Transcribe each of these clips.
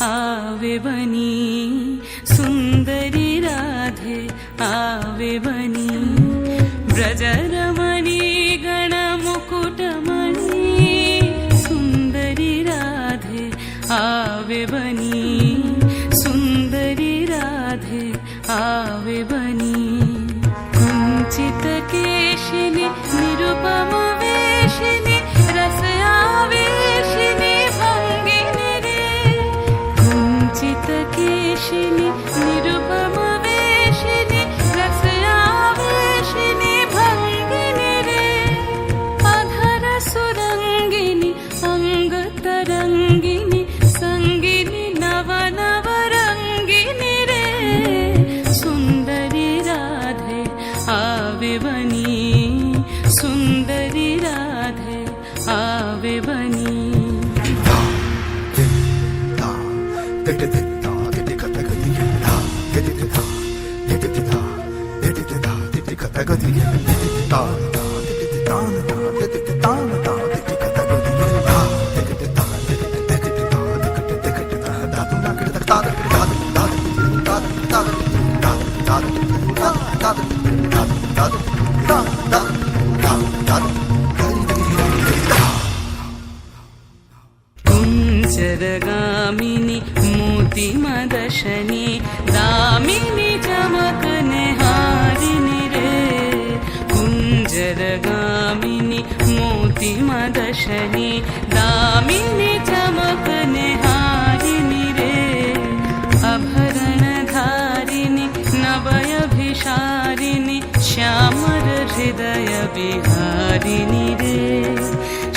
आवे बनी सुंदरी राधे आवे बनी ब्रजरमणी गणमुकुटमणि सुंदरी राधे आवे बनी सुंदरी राधे आवे बनी कुंचित केशिनी निरुपम वेशिनी रस आवेशिनी भंगिनी रे कुंचित केशिनी निरुपम वेशिनी रस आवेशिनी भंगिनी रे अधर सुरंगिनी अंग तरंगिनी संगिनी नव नव रंगिनी रे सुंदरी राधे आवे बनी सुंदरी राधे आवे बनी कुंजरगामिनी मोतिमदशनी दामिनी चमकनिहारिणी रे कुंजरगामिनी मोतिमदशनी दामिनी चमकनिहारिणी रे आभरणधारिणी नवयभिसारिणी श्यामर हृदय विहारिणी रे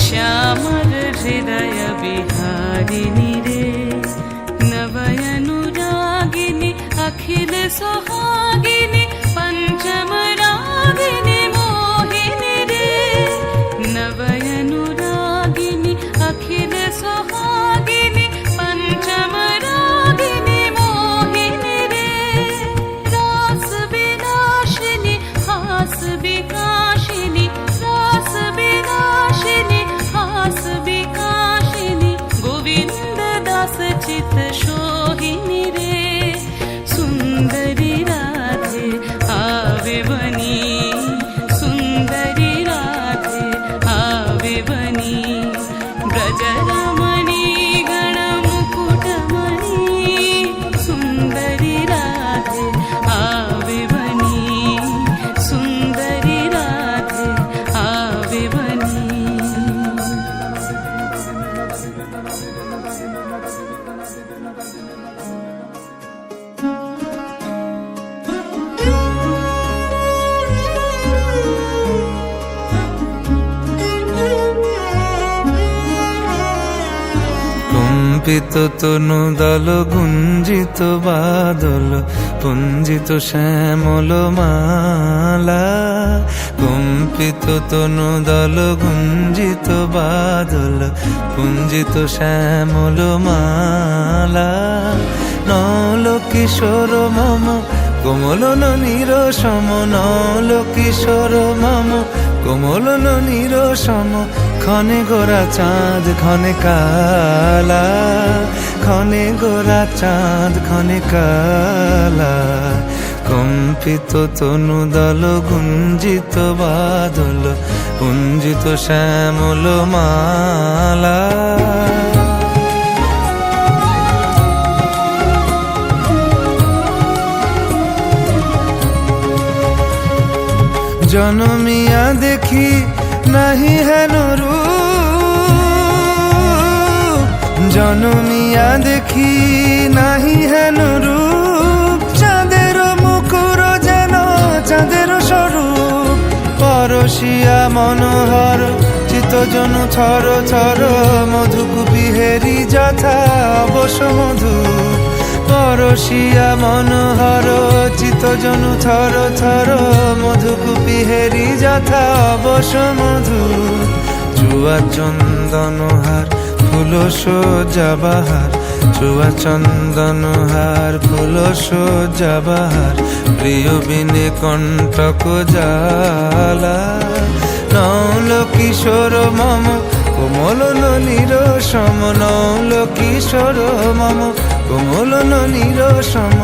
श्यामर हृदय विहारिणी रे नवयनुरागिनी अखिल सुहागिनी पंचम रागिनी मोहिनी रे नवयनुरागिनी अखिल सुहागिनी पंचम रागिनी मोहिनी रे रास विनाशिनी हास विकाशिनी रास विनाशिनी हास विकाशिनी गोविंद दास चित सोहिनी रे सुंदरी राधे आवे बनी सुंदरी राधे आवे बनी ब्रजरमणी गणमुकुटमणि सुंदरी राधे आवे बनी सुंदरी राधे आवे बनी কম্পিত তনু দল গুঞ্জিত বাদল পুঞ্জিত শ্যামল মালা কম্পিত তনু দল গুঞ্জিত বাদল পুঞ্জিত শ্যামল মালা নল কিশোর মম কোমল নীর সম নল কিশোর মম কোমল নীর সম ক্ষণে গোরা চাঁদ ক্ষণে কালা ক্ষণে গোরা চাঁদ ক্ষণে কালা কম্পিত তনু দল গুঞ্জিত বাদল পুঞ্জিত শ্যামল মালা জনমিয়া দেখি নাহি হেন রূপ জনমিয়া দেখি নাহি হেন রূপ চাঁদের মুকুর যেন চাঁদের স্বরূপ পরশিয়া মনোহর চিত্তজনু থর থর মধুকুপি হেরি যথা অবশ্য মধু পরশিয়া মনোহর চিত্তজনু থর থর মধুকুপি হেরি যথা অবশ্য মধু চুয়া চন্দনহার ফুল সজ্জা বাহার চুয়া চন্দনহার ফুল সজ্জা বাহার প্রিয় বিনে কণ্টক জালা নৌল কিশোর মম কোমল নীর সম নৌল কিশোর মম কোমল ননির সম,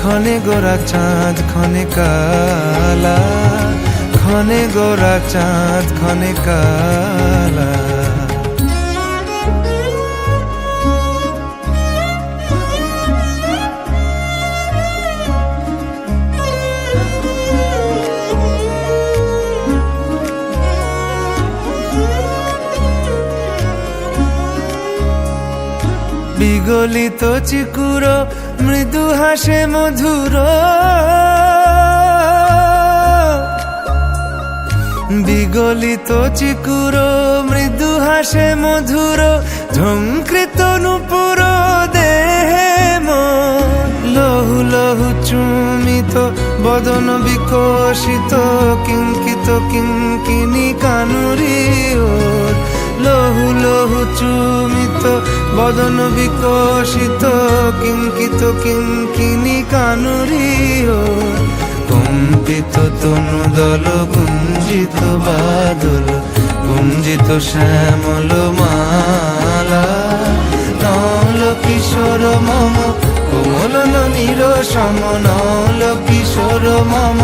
ক্ষণে গোরা চাঁদ ক্ষণে কালা, ক্ষণে গোরা চাঁদ ক্ষণে কালা। বিগলিত চিকুর মৃদু হাসে মধুর, বিগলিত চিকুর মৃদু হাসে মধুর, ঝঙ্কৃত নূপুর দেহে মন। লহু লহু চুমিত বদন বিকশিত, কিঙ্কিত কিঙ্কিনি কানুরি ওর। লহু লহু চুমিত বদন বিকশিত, কিঙ্কিত কিঙ্কিনি কানুরি ওর। কম্পিত তনু দল গুঞ্জিত বাদল, গুঞ্জিত শ্যামল মালা। নল কিশোর মম কোমল ননির সম, নল কিশোর মম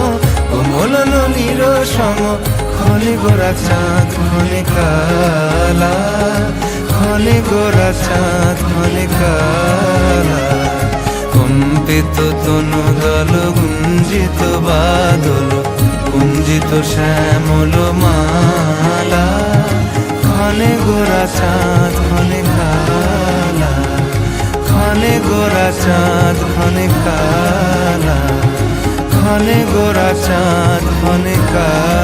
কোমল ননির সম। ক্ষণে গোরা চাঁদ ক্ষণে কালা, ক্ষণে গোরা চাঁদ ক্ষণে কালা। কম্পিত তনু দল গুঞ্জিত বাদল, গুঞ্জিত শ্যামল মালা। ক্ষণে গোরা চাঁদ ক্ষণে কালা, ক্ষণে গোরা চাঁদ ক্ষণে কালা, ক্ষণে গোরা চাঁদ ক্ষণে কালা।